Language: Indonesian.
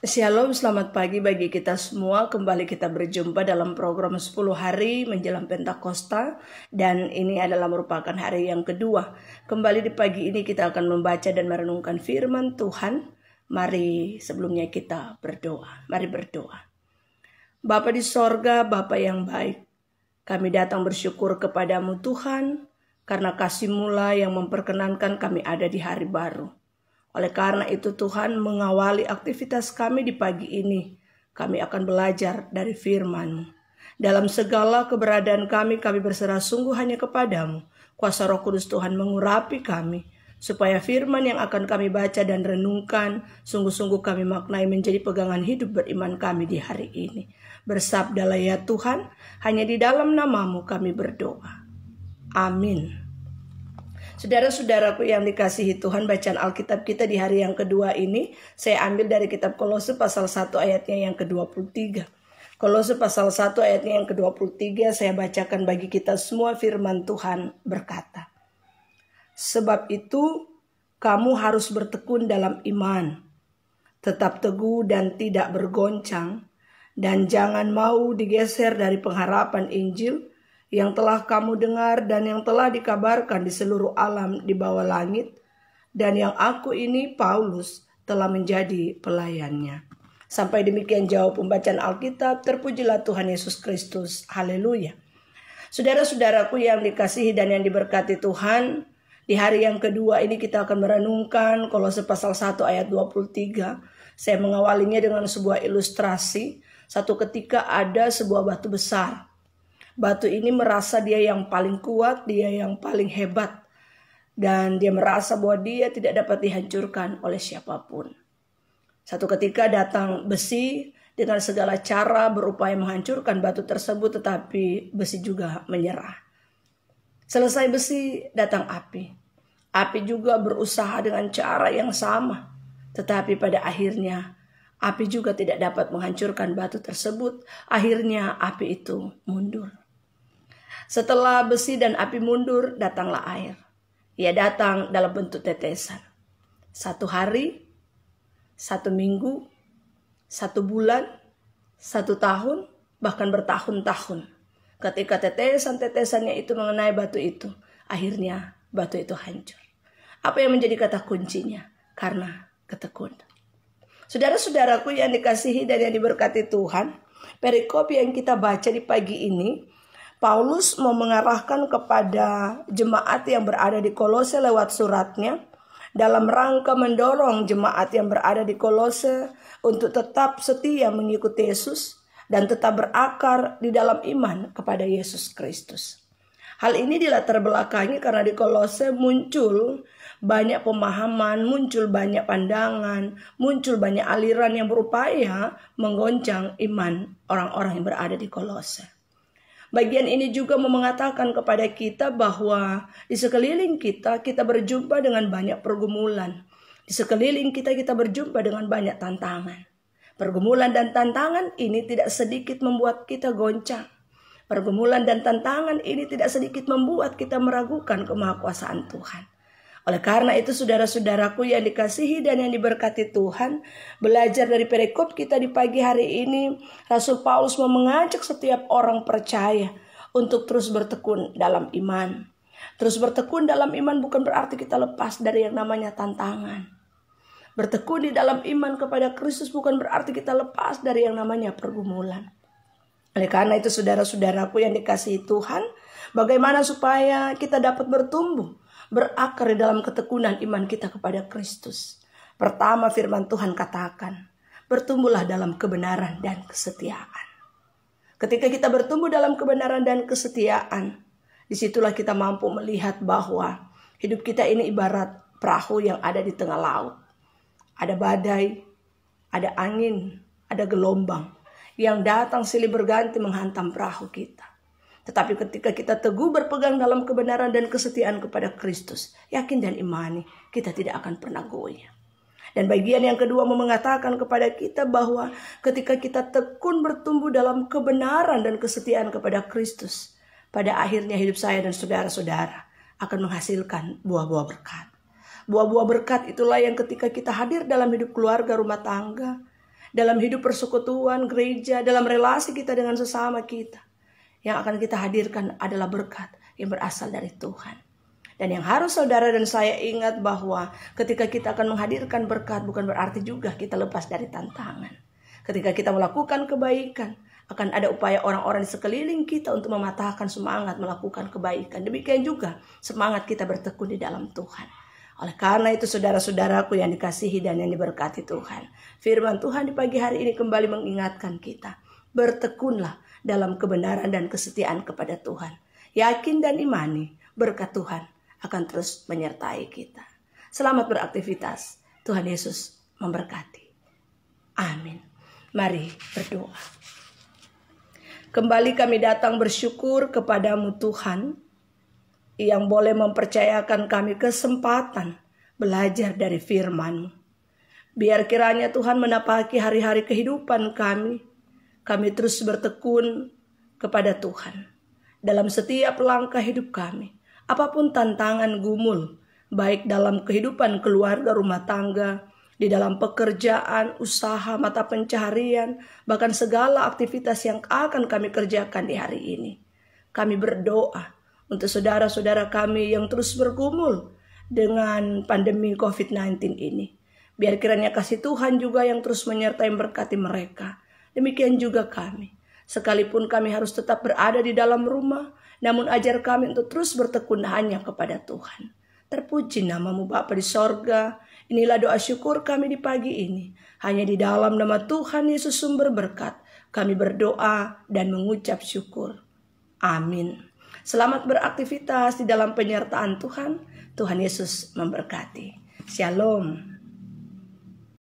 Shalom, selamat pagi bagi kita semua. Kembali kita berjumpa dalam program 10 hari menjelang Pentakosta. Dan ini adalah merupakan hari yang kedua. Kembali di pagi ini kita akan membaca dan merenungkan firman Tuhan. Mari sebelumnya kita berdoa. Mari berdoa. Bapa di sorga, Bapa yang baik, kami datang bersyukur kepadamu Tuhan, karena kasih-Mu lah yang memperkenankan kami ada di hari baru. Oleh karena itu Tuhan, mengawali aktivitas kami di pagi ini, kami akan belajar dari firman-Mu. Dalam segala keberadaan kami berserah sungguh hanya kepadamu. Kuasa Roh Kudus Tuhan mengurapi kami, supaya firman yang akan kami baca dan renungkan, sungguh-sungguh kami maknai menjadi pegangan hidup beriman kami di hari ini. Bersabdalah ya Tuhan, hanya di dalam nama-Mu kami berdoa. Amin. Saudara-saudaraku yang dikasihi Tuhan, bacaan Alkitab kita di hari yang kedua ini saya ambil dari kitab Kolose pasal 1 ayatnya yang ke-23. Kolose pasal 1 ayatnya yang ke-23 saya bacakan bagi kita semua. Firman Tuhan berkata, "Sebab itu kamu harus bertekun dalam iman, tetap teguh dan tidak bergoncang, dan jangan mau digeser dari pengharapan Injil yang telah kamu dengar dan yang telah dikabarkan di seluruh alam di bawah langit, dan yang aku ini, Paulus, telah menjadi pelayannya." Sampai demikian jawab pembacaan Alkitab. Terpujilah Tuhan Yesus Kristus. Haleluya. Saudara-saudaraku yang dikasihi dan yang diberkati Tuhan, di hari yang kedua ini kita akan merenungkan Kolose pasal 1 ayat 23. Saya mengawalinya dengan sebuah ilustrasi. Satu ketika ada sebuah batu besar. Batu ini merasa dia yang paling kuat, dia yang paling hebat. Dan dia merasa bahwa dia tidak dapat dihancurkan oleh siapapun. Satu ketika datang besi dengan segala cara berupaya menghancurkan batu tersebut, tetapi besi juga menyerah. Selesai besi, datang api. Api juga berusaha dengan cara yang sama. Tetapi pada akhirnya api juga tidak dapat menghancurkan batu tersebut. Akhirnya api itu mundur. Setelah besi dan api mundur, datanglah air. Ia datang dalam bentuk tetesan. 1 hari, 1 minggu, 1 bulan, 1 tahun, bahkan bertahun-tahun. Ketika tetesan-tetesannya itu mengenai batu itu, akhirnya batu itu hancur. Apa yang menjadi kata kuncinya? Karena ketekunan. Saudara-saudaraku yang dikasihi dan yang diberkati Tuhan, perikop yang kita baca di pagi ini, Paulus mau mengarahkan kepada jemaat yang berada di Kolose lewat suratnya, dalam rangka mendorong jemaat yang berada di Kolose untuk tetap setia mengikuti Yesus dan tetap berakar di dalam iman kepada Yesus Kristus. Hal ini dilatar belakangi karena di Kolose muncul banyak pemahaman, muncul banyak pandangan, muncul banyak aliran yang berupaya menggoncang iman orang-orang yang berada di Kolose. Bagian ini juga mau mengatakan kepada kita bahwa di sekeliling kita berjumpa dengan banyak pergumulan. Di sekeliling kita berjumpa dengan banyak tantangan. Pergumulan dan tantangan ini tidak sedikit membuat kita goncang. Pergumulan dan tantangan ini tidak sedikit membuat kita meragukan kemahakuasaan Tuhan. Oleh karena itu saudara-saudaraku yang dikasihi dan yang diberkati Tuhan, belajar dari perikop kita di pagi hari ini, Rasul Paulus mau mengajak setiap orang percaya untuk terus bertekun dalam iman. Terus bertekun dalam iman bukan berarti kita lepas dari yang namanya tantangan. Bertekun di dalam iman kepada Kristus bukan berarti kita lepas dari yang namanya pergumulan. Oleh karena itu saudara-saudaraku yang dikasihi Tuhan, bagaimana supaya kita dapat bertumbuh, berakar di dalam ketekunan iman kita kepada Kristus. Pertama, firman Tuhan katakan, bertumbuhlah dalam kebenaran dan kesetiaan. Ketika kita bertumbuh dalam kebenaran dan kesetiaan, disitulah kita mampu melihat bahwa hidup kita ini ibarat perahu yang ada di tengah laut. Ada badai, ada angin, ada gelombang yang datang silih berganti menghantam perahu kita. Tetapi ketika kita teguh berpegang dalam kebenaran dan kesetiaan kepada Kristus, yakin dan imani, kita tidak akan pernah goyah. Dan bagian yang kedua mengatakan kepada kita bahwa ketika kita tekun bertumbuh dalam kebenaran dan kesetiaan kepada Kristus, pada akhirnya hidup saya dan saudara-saudara akan menghasilkan buah-buah berkat. Buah-buah berkat itulah yang ketika kita hadir dalam hidup keluarga rumah tangga, dalam hidup persekutuan, gereja, dalam relasi kita dengan sesama kita. Yang akan kita hadirkan adalah berkat yang berasal dari Tuhan. Dan yang harus saudara dan saya ingat bahwa ketika kita akan menghadirkan berkat bukan berarti juga kita lepas dari tantangan. Ketika kita melakukan kebaikan, akan ada upaya orang-orang di sekeliling kita untuk mematahkan semangat melakukan kebaikan. Demikian juga semangat kita bertekun di dalam Tuhan. Oleh karena itu saudara-saudaraku yang dikasihi dan yang diberkati Tuhan, firman Tuhan di pagi hari ini kembali mengingatkan kita, bertekunlah dalam kebenaran dan kesetiaan kepada Tuhan. Yakin dan imani berkat Tuhan akan terus menyertai kita. Selamat beraktivitas. Tuhan Yesus memberkati. Amin. Mari berdoa. Kembali kami datang bersyukur kepadamu Tuhan, yang boleh mempercayakan kami kesempatan belajar dari firman-Mu. Biar kiranya Tuhan menapaki hari-hari kehidupan kami terus bertekun kepada Tuhan. Dalam setiap langkah hidup kami, apapun tantangan gumul, baik dalam kehidupan keluarga, rumah tangga, di dalam pekerjaan, usaha, mata pencaharian, bahkan segala aktivitas yang akan kami kerjakan di hari ini. Kami berdoa untuk saudara-saudara kami yang terus bergumul dengan pandemi COVID-19 ini. Biar kiranya kasih Tuhan juga yang terus menyertai berkati mereka. Demikian juga kami. Sekalipun kami harus tetap berada di dalam rumah, namun ajar kami untuk terus bertekun hanya kepada Tuhan. Terpuji nama-Mu Bapa di sorga. Inilah doa syukur kami di pagi ini. Hanya di dalam nama Tuhan Yesus sumber berkat, kami berdoa dan mengucap syukur. Amin. Selamat beraktivitas di dalam penyertaan Tuhan. Tuhan Yesus memberkati. Shalom.